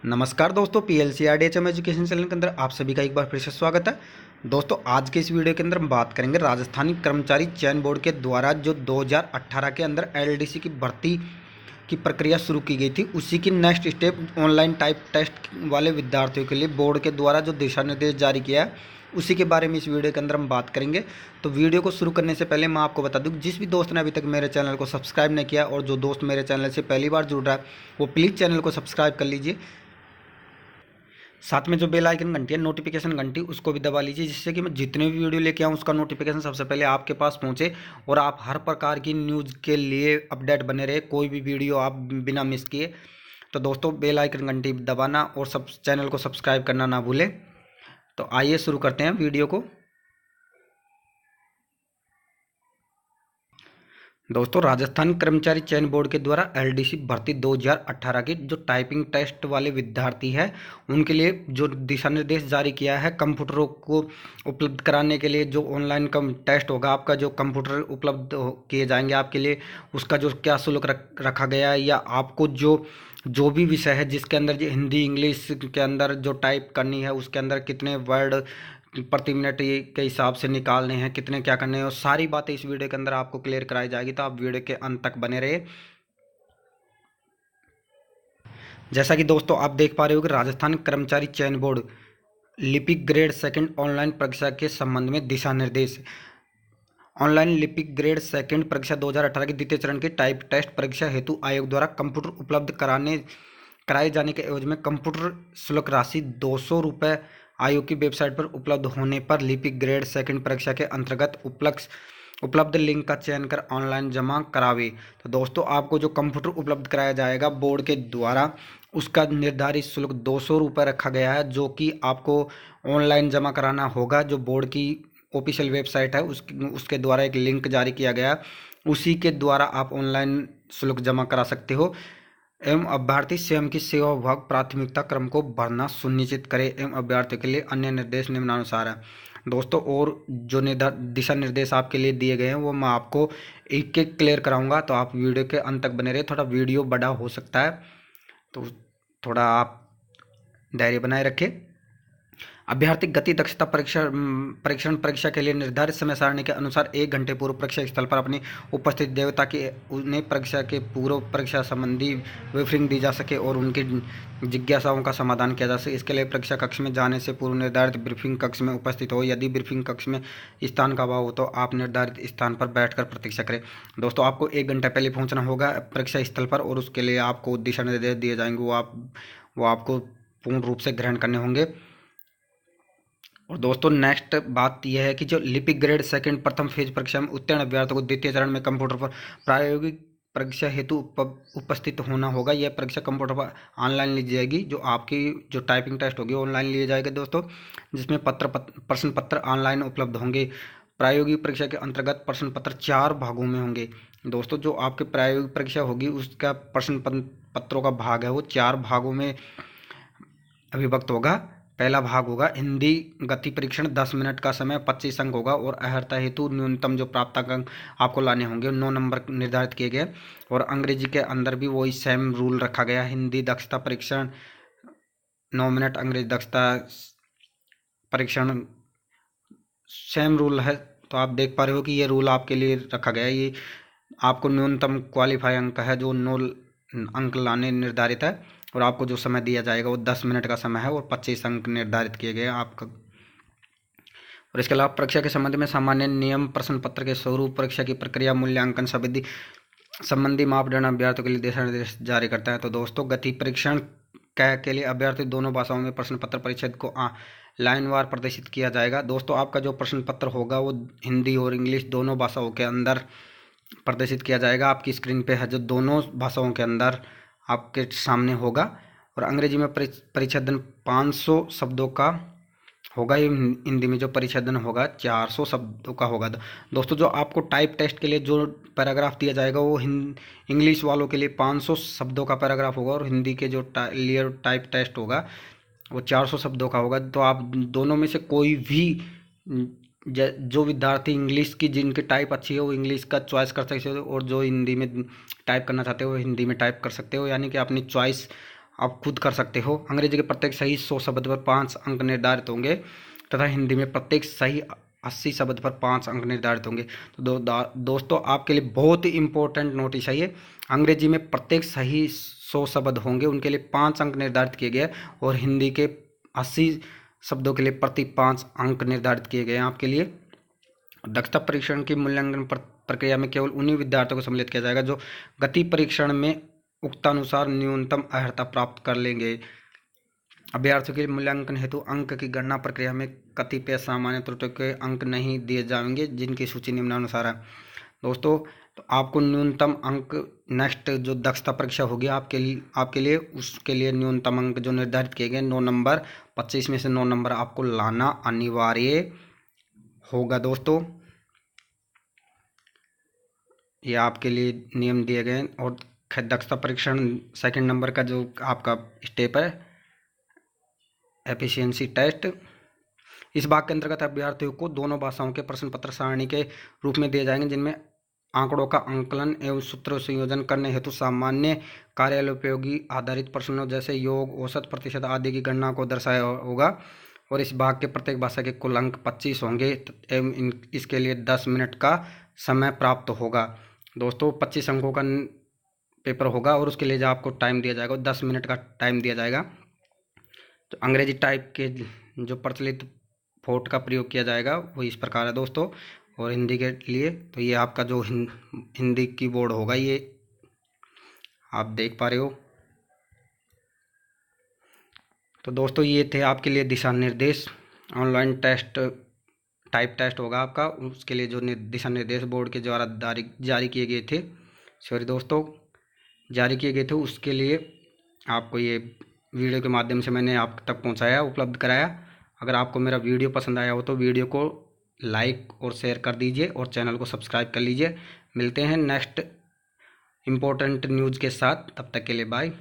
नमस्कार दोस्तों, PLCRDHM education channel के अंदर आप सभी का एक बार फिर से स्वागत है। दोस्तों, आज के इस वीडियो के अंदर हम बात करेंगे राजस्थानी कर्मचारी चयन बोर्ड के द्वारा जो 2018 के अंदर LDC की भर्ती की प्रक्रिया शुरू की गई थी, उसी की next step online type test वाले विद्यार्थियों के लिए बोर्ड के द्वारा जो दिशा निर्देश जारी किया है, उसी के बारे में इस वीडियो के अंदर हम बात करेंगे। तो वीडियो को शुरू करने से पहले मैं आपको बता दूं, जिस भी दोस्त ने अभी तक मेरे चैनल को सब्सक्राइब नहीं किया और जो दोस्त मेरे चैनल से पहली बार जुड़ रहा है वो प्लीज़ चैनल को सब्सक्राइब कर लीजिए। साथ में जो बेल आइकन घंटी है, नोटिफिकेशन घंटी, उसको भी दबा लीजिए, जिससे कि मैं जितने भी वीडियो लेके आऊँ उसका नोटिफिकेशन सबसे पहले आपके पास पहुँचे और आप हर प्रकार की न्यूज़ के लिए अपडेट बने रहे, कोई भी वीडियो आप बिना मिस किए। तो दोस्तों, बेल आइकन घंटी दबाना और सब चैनल को सब्सक्राइब करना ना भूलें। तो आइए शुरू करते हैं वीडियो को। दोस्तों, राजस्थान कर्मचारी चयन बोर्ड के द्वारा LDC भर्ती 2018 की जो टाइपिंग टेस्ट वाले विद्यार्थी हैं उनके लिए जो दिशा निर्देश जारी किया है, कंप्यूटरों को उपलब्ध कराने के लिए जो ऑनलाइन कम टेस्ट होगा, आपका जो कंप्यूटर उपलब्ध किए जाएंगे आपके लिए, उसका जो क्या शुल्क रखा गया है, या आपको जो भी विषय है जिसके अंदर जो हिंदी इंग्लिश के अंदर जो टाइप करनी है, उसके अंदर कितने वर्ड प्रति मिनट के हिसाब से निकालने हैं, कितने क्या करने हैं, और सारी बातें इस वीडियो के अंदर आपको क्लियर कराई जाएगी। तो आप वीडियो के अंत तक बने रहिए। जैसा कि दोस्तों आप देख पा रहे हो कि राजस्थान कर्मचारी चयन बोर्ड लिपिक ग्रेड सेकंड ऑनलाइन परीक्षा के संबंध में दिशा निर्देश। ऑनलाइन लिपिक ग्रेड सेकंड परीक्षा 2018 के द्वितीय चरण की टाइप टेस्ट परीक्षा हेतु आयोग द्वारा कंप्यूटर उपलब्ध कराए जाने के एवज में कंप्यूटर शुल्क राशि 200 रुपये आयोग की वेबसाइट पर उपलब्ध होने पर लिपिक ग्रेड सेकंड परीक्षा के अंतर्गत उपलब्ध लिंक का चयन कर ऑनलाइन जमा करावे। तो दोस्तों, आपको जो कंप्यूटर उपलब्ध कराया जाएगा बोर्ड के द्वारा, उसका निर्धारित शुल्क 200 रुपये रखा गया है, जो कि आपको ऑनलाइन जमा कराना होगा। जो बोर्ड की ऑफिशियल वेबसाइट है उसके द्वारा एक लिंक जारी किया गया, उसी के द्वारा आप ऑनलाइन शुल्क जमा करा सकते हो। एवं अभ्यर्थी स्वयं की सेवा विभाग प्राथमिकता क्रम को भरना सुनिश्चित करे एवं अभ्यर्थियों के लिए अन्य निर्देश निम्नानुसार है। दोस्तों, और जो दिशा निर्देश आपके लिए दिए गए हैं वो मैं आपको एक एक क्लियर कराऊंगा, तो आप वीडियो के अंत तक बने रहे। थोड़ा वीडियो बड़ा हो सकता है, तो थोड़ा आप धैर्य बनाए रखें। अभ्यर्थी गति दक्षता परीक्षण परीक्षा के लिए निर्धारित समय सारणी के अनुसार 1 घंटे पूर्व परीक्षा स्थल पर अपनी उपस्थिति देवे, ताकि उन्हें परीक्षा के पूर्व परीक्षा संबंधी ब्रीफिंग दी जा सके और उनकी जिज्ञासाओं का समाधान किया जा सके। इसके लिए परीक्षा कक्ष में जाने से पूर्व निर्धारित ब्रीफिंग कक्ष में उपस्थित हो। यदि ब्रीफिंग कक्ष में स्थान का अभाव हो तो आप निर्धारित स्थान पर बैठकर प्रतीक्षा करें। दोस्तों, आपको 1 घंटा पहले पहुँचना होगा परीक्षा स्थल पर, और उसके लिए आपको दिशा निर्देश दिए जाएंगे, वो आपको पूर्ण रूप से ग्रहण करने होंगे। और दोस्तों, नेक्स्ट बात यह है कि जो लिपिक ग्रेड सेकंड प्रथम फेज परीक्षा में उत्तीर्ण अभ्यर्थियों को द्वितीय चरण में कंप्यूटर पर प्रायोगिक परीक्षा हेतु उपस्थित होना होगा। यह परीक्षा कंप्यूटर पर ऑनलाइन ली जाएगी। जो आपकी जो टाइपिंग टेस्ट होगी ऑनलाइन लिए जाएगा दोस्तों, जिसमें प्रश्न पत्र ऑनलाइन उपलब्ध होंगे। प्रायोगिक परीक्षा के अंतर्गत प्रश्न पत्र 4 भागों में होंगे। दोस्तों, जो आपकी प्रायोगिक परीक्षा होगी उसका प्रश्न पत्रों का भाग है वो 4 भागों में अभिभक्त होगा। पहला भाग होगा हिंदी गति परीक्षण, 10 मिनट का समय, 25 अंक होगा, और अर्हता हेतु न्यूनतम जो प्राप्त अंक आपको लाने होंगे 9 नंबर निर्धारित किए गए। और अंग्रेजी के अंदर भी वही सेम रूल रखा गया। हिंदी दक्षता परीक्षण 9 मिनट, अंग्रेजी दक्षता परीक्षण सेम रूल है। तो आप देख पा रहे हो कि ये रूल आपके लिए रखा गया है। ये आपको न्यूनतम क्वालिफाई अंक है जो 9 अंक लाने निर्धारित है, और आपको जो समय दिया जाएगा वो 10 मिनट का समय है, और 25 अंक निर्धारित किए गए हैं आपका। और इसके अलावा परीक्षा के संबंध में सामान्य नियम, प्रश्न पत्र के स्वरूप, परीक्षा की प्रक्रिया, मूल्यांकन संबंधी मापदंड अभ्यर्थियों के लिए दिशा निर्देश जारी करता है। तो दोस्तों, गति परीक्षण के लिए अभ्यर्थी दोनों भाषाओं में प्रश्न पत्र परिच्छेद को लाइनवार प्रदर्शित किया जाएगा। दोस्तों, आपका जो प्रश्न पत्र होगा वो हिंदी और इंग्लिश दोनों भाषाओं के अंदर प्रदर्शित किया जाएगा। आपकी स्क्रीन पे है जो दोनों भाषाओं के अंदर आपके सामने होगा। और अंग्रेजी में परिच्छेदन 500 शब्दों का होगा। ये हिंदी में जो परिच्छेदन होगा 400 शब्दों का होगा। दोस्तों, जो आपको टाइप टेस्ट के लिए जो पैराग्राफ दिया जाएगा वो इंग्लिश वालों के लिए 500 शब्दों का पैराग्राफ होगा, और हिंदी के जो टाइप टेस्ट होगा वो 400 शब्दों का होगा। तो आप दोनों में से कोई भी जो विद्यार्थी इंग्लिश की जिनकी टाइप अच्छी है वो इंग्लिश का चॉइस कर सकते हो, और जो हिंदी में टाइप करना चाहते हो वो हिंदी में टाइप कर सकते हो। यानी कि अपनी चॉइस आप खुद कर सकते हो। अंग्रेजी के प्रत्येक सही 100 शब्द पर 5 अंक निर्धारित होंगे तथा हिंदी में प्रत्येक सही 80 शब्द पर 5 अंक निर्धारित होंगे। तो दोस्तों आपके लिए बहुत ही इंपॉर्टेंट नोटिस है ये। अंग्रेजी में प्रत्येक सही 100 शब्द होंगे, उनके लिए 5 अंक निर्धारित किए गए और हिंदी के 80 शब्दों के लिए प्रति 5 अंक निर्धारित किए गए हैं आपके लिए। दक्षता परीक्षण की मूल्यांकन प्रक्रिया में केवल उन्हीं विद्यार्थियों को सम्मिलित किया जाएगा जो गति परीक्षण में उक्तानुसार न्यूनतम अर्हता प्राप्त कर लेंगे। अभ्यर्थियों के मूल्यांकन हेतु अंक की गणना प्रक्रिया में कतिपय सामान्य त्रुटियों के अंक नहीं दिए जाएंगे, जिनकी सूची निम्नानुसार है। दोस्तों तो आपको न्यूनतम अंक नेक्स्ट जो दक्षता परीक्षा होगी आपके लिए उसके लिए न्यूनतम अंक जो निर्धारित किए गए 9 नंबर, 25 में से 9 नंबर आपको लाना अनिवार्य होगा। दोस्तों ये आपके लिए नियम दिए गए और दक्षता परीक्षण सेकंड नंबर का जो आपका स्टेप है एफिशिएंसी टेस्ट, इस भाग के अंतर्गत अभ्यर्थियों को दोनों भाषाओं के प्रश्न पत्र सारणी के रूप में दिए जाएंगे, जिनमें आंकड़ों का आंकलन एवं सूत्र संयोजन करने हेतु सामान्य कार्यालय उपयोगी आधारित प्रश्नों जैसे योग, औसत, प्रतिशत आदि की गणना को दर्शाया होगा। और इस भाग के प्रत्येक भाषा के कुल अंक 25 होंगे एवं इसके लिए 10 मिनट का समय प्राप्त होगा। दोस्तों 25 अंकों का पेपर होगा और उसके लिए जो आपको टाइम दिया जाएगा 10 मिनट का टाइम दिया जाएगा। तो अंग्रेजी टाइप के जो प्रचलित फोंट का प्रयोग किया जाएगा वो इस प्रकार है दोस्तों। और हिंदी के लिए तो ये आपका जो हिंदी कीबोर्ड होगा ये आप देख पा रहे हो। तो दोस्तों ये थे आपके लिए दिशा निर्देश। ऑनलाइन टेस्ट टाइप टेस्ट होगा आपका, उसके लिए जो दिशा निर्देश बोर्ड के द्वारा जारी किए गए थे, सॉरी दोस्तों जारी किए गए थे, उसके लिए आपको ये वीडियो के माध्यम से मैंने आप तक पहुंचाया, उपलब्ध कराया। अगर आपको मेरा वीडियो पसंद आया हो तो वीडियो को लाइक और शेयर कर दीजिए और चैनल को सब्सक्राइब कर लीजिए। मिलते हैं नेक्स्ट इम्पोर्टेंट न्यूज़ के साथ, तब तक के लिए बाय।